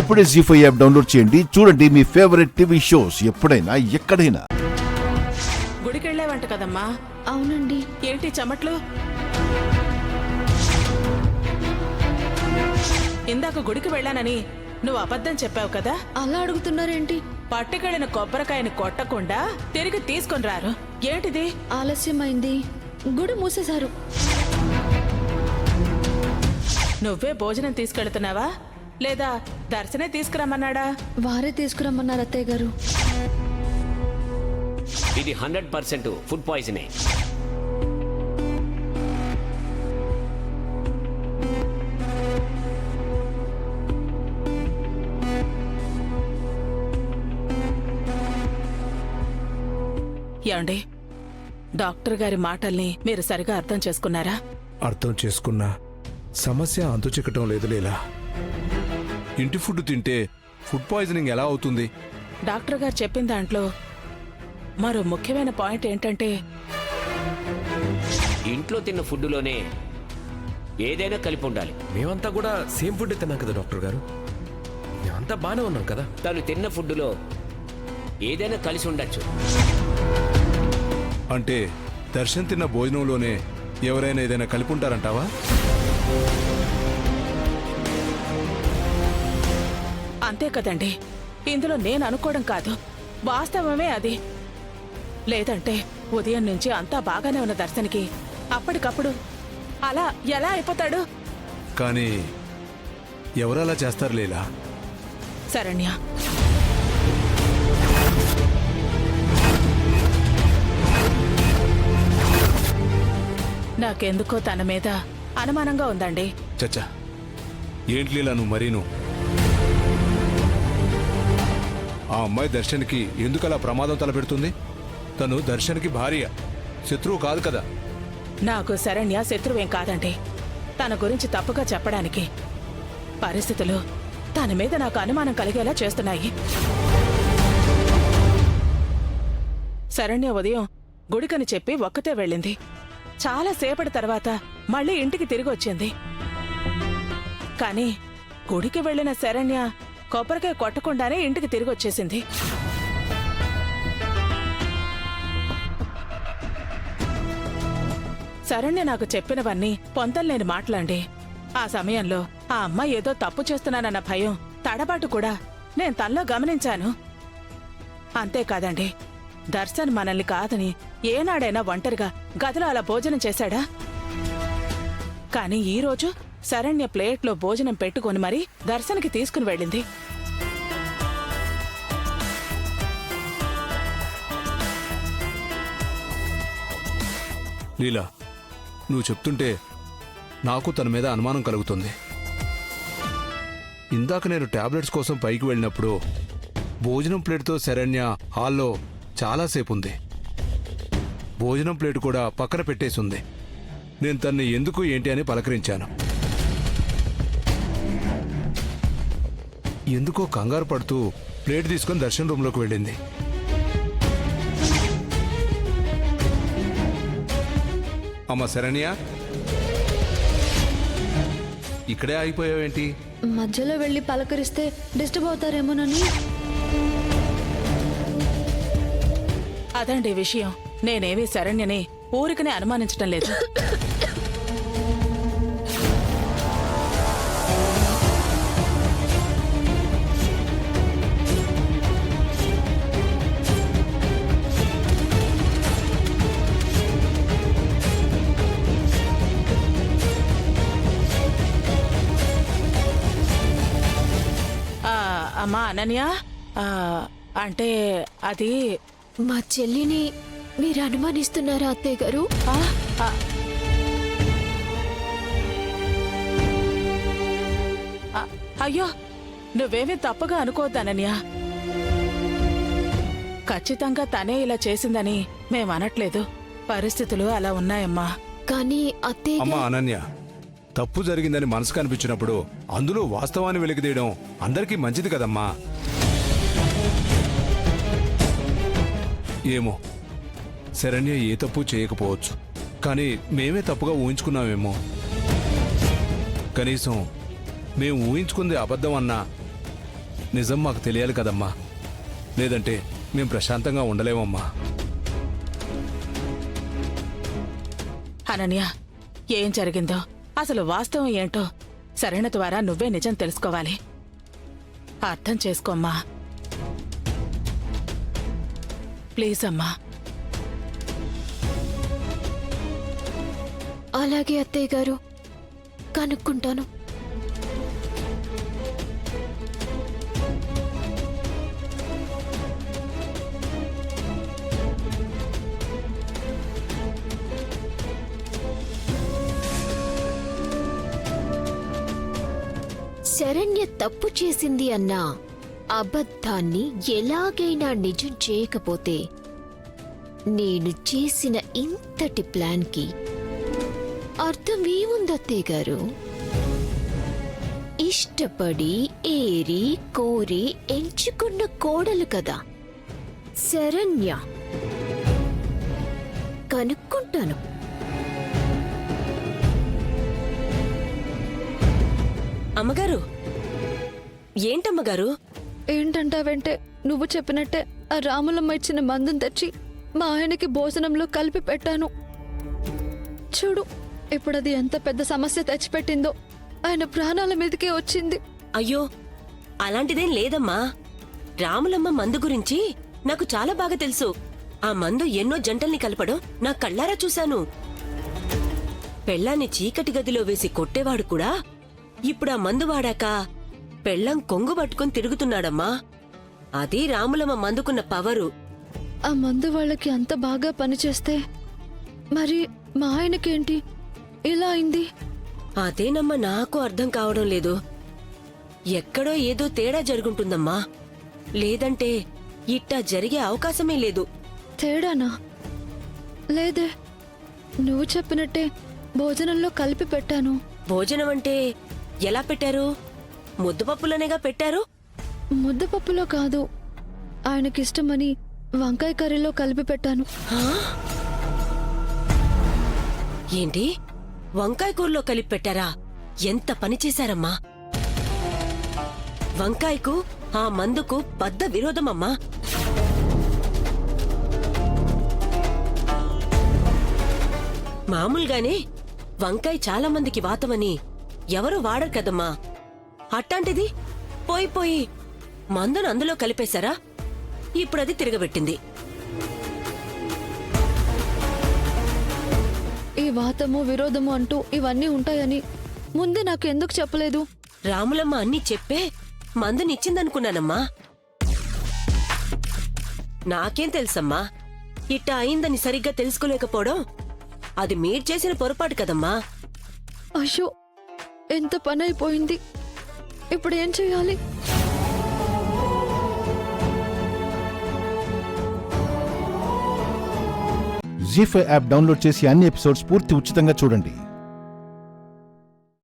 ఇప్పుడే జీ5 app download చేయండి. చూడండి మీ ఫేవరెట్ టీవీ షోస్ ఎప్పుడైనా ఎక్కడైనా. గుడికెళ్ళావంట కదమ్మా? అవునండి. ఏంటి చెమట్లు? ఇందాక గుడికి వెళ్ళానని నువ్వు అబద్ధం చెప్పావు కదా? అలా అడుగుతున్నారేంటి? పట్టుకెళ్ళిన కొబ్బరికాయని కొట్టకుండా తిరిగి తీసుకొని రారు. ఏంటిది? ఆలస్యమైంది, గుడి మూసేశారు. నువ్వే భోజనం తీసుకెళ్తున్నావా లేదా దర్శనే తీసుకురమ్మన్నాడా? వారే తీసుకురమ్మన్నారు అత్తయ్య గారు. ఇది 100% ఫుడ్ పాయిజనే. ఏమండి, డాక్టర్ గారి మాటల్ని మీరు సరిగా అర్థం చేసుకున్నారా? అర్థం చేసుకున్నా సమస్య అంతు చిక్కటం లేదు లీలా. ఇంటి ఫుడ్ తింటే ఫుడ్ పాయిజనింగ్ ఎలా అవుతుంది? డాక్టర్ గారు చెప్పిన దాంట్లో మరో ముఖ్యమైన పాయింట్ ఏంటంటే ఇంట్లో తిన్న ఫుడ్లోనే ఏదైనా కలిపి ఉండాలి. మేమంతా కూడా సేమ్ ఫుడ్ తిన్నాం కదా డాక్టర్ గారు, మేమంతా బాగానే ఉన్నాం కదా. తను తిన్న ఫుడ్లో ఏదైనా కలిసి ఉండొచ్చు. అంటే దర్శన్ తిన్న భోజనంలోనే ఎవరైనా ఏదైనా కలిపి ఉంటారంటావా? అంతే కదండి, ఇందులో నేను అనుకోవడం కాదు, వాస్తవమే అది. లేదంటే ఉదయం నుంచి అంతా బాగానే ఉన్న దర్శన్కి అప్పటికప్పుడు అలా ఎలా అయిపోతాడు? కానీ ఎవరలా చేస్తారు లీలా? శరణ్య. నాకెందుకో తన మీద అనుమానంగా ఉందండి. చచ్చా, ఏంటి లీలా నువ్వు మరీను? ఆ అమ్మాయి దర్శన్కి ఎందుకలా ప్రమాదం తలపెడుతుంది? తను దర్శన్కి భార్య, శత్రువు కాదు కదా. నాకు శరణ్య శత్రువేం కాదండి. తన గురించి తప్పుగా చెప్పడానికి పరిస్థితులు తన మీద నాకు అనుమానం కలిగేలా చేస్తున్నాయి. శరణ్య ఉదయం గుడికని చెప్పి ఒక్కతే వెళ్ళింది. చాలా సేపటి తర్వాత మళ్ళీ ఇంటికి తిరిగి వచ్చింది. కానీ గుడికి వెళ్లిన శరణ్య కొబ్బరికాయ కొట్టకుండానే ఇంటికి తిరిగి వచ్చేసింది. శరణ్య నాకు చెప్పినవన్నీ పొంతల్లేని మాటలండి. ఆ సమయంలో ఆ అమ్మాయి ఏదో తప్పు చేస్తున్నానన్న భయం, తడబాటు కూడా నేను తనలో గమనించాను. అంతేకాదండి, దర్శన్ మనల్ని కాదని ఏనాడైనా ఒంటరిగా గదిలో అలా భోజనం చేశాడా? కానీ ఈరోజు శరణ్య ప్లేట్లో భోజనం పెట్టుకుని మరీ దర్శన్కి తీసుకుని వెళ్ళింది. లీలా, నువ్వు చెప్తుంటే నాకు తన మీద అనుమానం కలుగుతుంది. ఇందాక నేను టాబ్లెట్స్ కోసం పైకి వెళ్ళినప్పుడు భోజనం ప్లేట్తో శరణ్య హాల్లో చాలాసేపు ఉంది. భోజనం ప్లేట్ కూడా పక్కన పెట్టేసింది. నేను తన్ని ఎందుకు ఏంటి అని పలకరించాను. ఎందుకో కంగారు పడుతూ ప్లేట్ తీసుకొని దర్శన్ రూమ్లోకి వెళ్ళింది. అమ్మ శరణ్య, ఇక్కడే ఆగిపోయావేంటి? మధ్యలో వెళ్ళి పలకరిస్తే డిస్టర్బ్ అవుతారేమోనని. అదండి విషయం. నేనేమీ శరణ్యని ఊరికనే అనుమానించటం లేదు. అమ్మా అనన్య, అంటే అది మా చెల్లిని మీరు అనుమానిస్తున్నారా అత్తయ్య గారు? అయ్యో, నువ్వేమీ తప్పుగా అనుకోవద్దనన్య. ఖచ్చితంగా తనే ఇలా చేసిందని మేమనట్లేదు. పరిస్థితులు అలా ఉన్నాయమ్మా. కానీ అత్తయ్య అమ్మా అనన్య, తప్పు జరిగిందని మనసుకు అనిపించినప్పుడు అందులో వాస్తవాన్ని వెలికితీయడం అందరికీ మంచిది కదమ్మా. ఏమో, శరణ్య ఏ తప్పు చేయకపోవచ్చు, కానీ మేమే తప్పుగా ఊహించుకున్నామేమో. కనీసం మేము ఊహించుకుంది అబద్ధం అన్నా నిజం మాకు తెలియాలి కదమ్మా, లేదంటే మేము ప్రశాంతంగా ఉండలేమమ్మా. అనన్య, ఏం జరిగిందో అసలు వాస్తవం ఏంటో సరైన ద్వారా నువ్వే నిజం తెలుసుకోవాలి. అర్థం చేసుకోమ్మా, ప్లీజ్ అమ్మా. అలాగే అత్తయ్య గారు, కనుక్కుంటాను. శరణ్య తప్పు చేసింది అన్న అబద్ధాన్ని ఎలాగైనా నిజం చేయకపోతే నేను చేసిన ఇంతటి ప్లాన్కి అర్థమేముందత్తయ్య గారు? ఇష్టపడి ఏరి కోరి ఎంచుకున్న కోడలు కదా శరణ్య. కనుక్కుంటాను. అమ్మగారు, ఏంటమ్మగారు? ఏంటంటావంటే నువ్వు చెప్పినట్టే ఆ రాములమ్మ ఇచ్చిన మందుని తెచ్చి మా ఆయనకి భోజనంలో కలిపి పెట్టాను. చూడు, ఇప్పుడు అది ఎంత పెద్ద సమస్య తెచ్చిపెట్టిందో. ఆయన ప్రాణాల మీదకే వచ్చింది. అయ్యో, అలాంటిదేం లేదమ్మా. రాములమ్మ మందు గురించి నాకు చాలా బాగా తెలుసు. ఆ మందు ఎన్నో జంటల్ని కలపడం నా కళ్ళారా చూశాను. పెళ్ళాన్ని చీకటి గదిలో వేసి కొట్టేవాడు కూడా ఇప్పుడా మందు వాడాక పెళ్ళం కొంగు పట్టుకుని తిరుగుతున్నాడమ్మా. అది రాములమ్మ మందుకున్న పవరు. ఆ మందు వాళ్ళకి అంత బాగా పనిచేస్తే మరి మా ఆయనకేంటి ఇలా అయింది? అదేనమ్మా నాకు అర్థం కావడం లేదు. ఎక్కడో ఏదో తేడా జరుగుంటుందమ్మా, లేదంటే ఇట్టా జరిగే అవకాశమే లేదు. తేడానా? లేదే, నువ్వు చెప్పినట్టే భోజనంలో కలిపి పెట్టాను. భోజనం అంటే ఎలా పెట్టారు? ముద్దపప్పులనేగా పెట్టారు. ముద్దపప్పులో కాదు, ఆయనకిష్టమని వంకాయ కర్రీలో కలిపి పెట్టాను. హా? ఏంటి, వంకాయ కూరలో కలిపి పెట్టారా? ఎంత పని చేశారమ్మా! వంకాయకు ఆ మందుకు బద్ద విరోధమమ్మా. మామూలుగానే వంకాయ చాలా మందికి వాతమని ఎవరు వాడరు కదమ్మా. అట్టాంటిది పోయి మందును అందులో కలిపేశారా? ఇప్పుడది తిరగబెట్టింది. ఈ వాతము విరోధము అంటూ ఇవన్నీ ఉంటాయని ముందే నాకు ఎందుకు చెప్పలేదు? రాములమ్మ అన్నీ చెప్పే మందునిచ్చిందనుకున్నానమ్మా. నాకేం తెలుసమ్మా, ఇట్టా అయిందని సరిగ్గా తెలుసుకోలేకపోవడం అది మీరు చేసిన పొరపాటు కదమ్మా. అయ్యో, ఎంత పని అయిపోయింది. ఇప్పుడు ఏం చేయాలి? జీ5 యాప్ డౌన్లోడ్ చేసి అన్ని ఎపిసోడ్స్ పూర్తి ఉచితంగా చూడండి.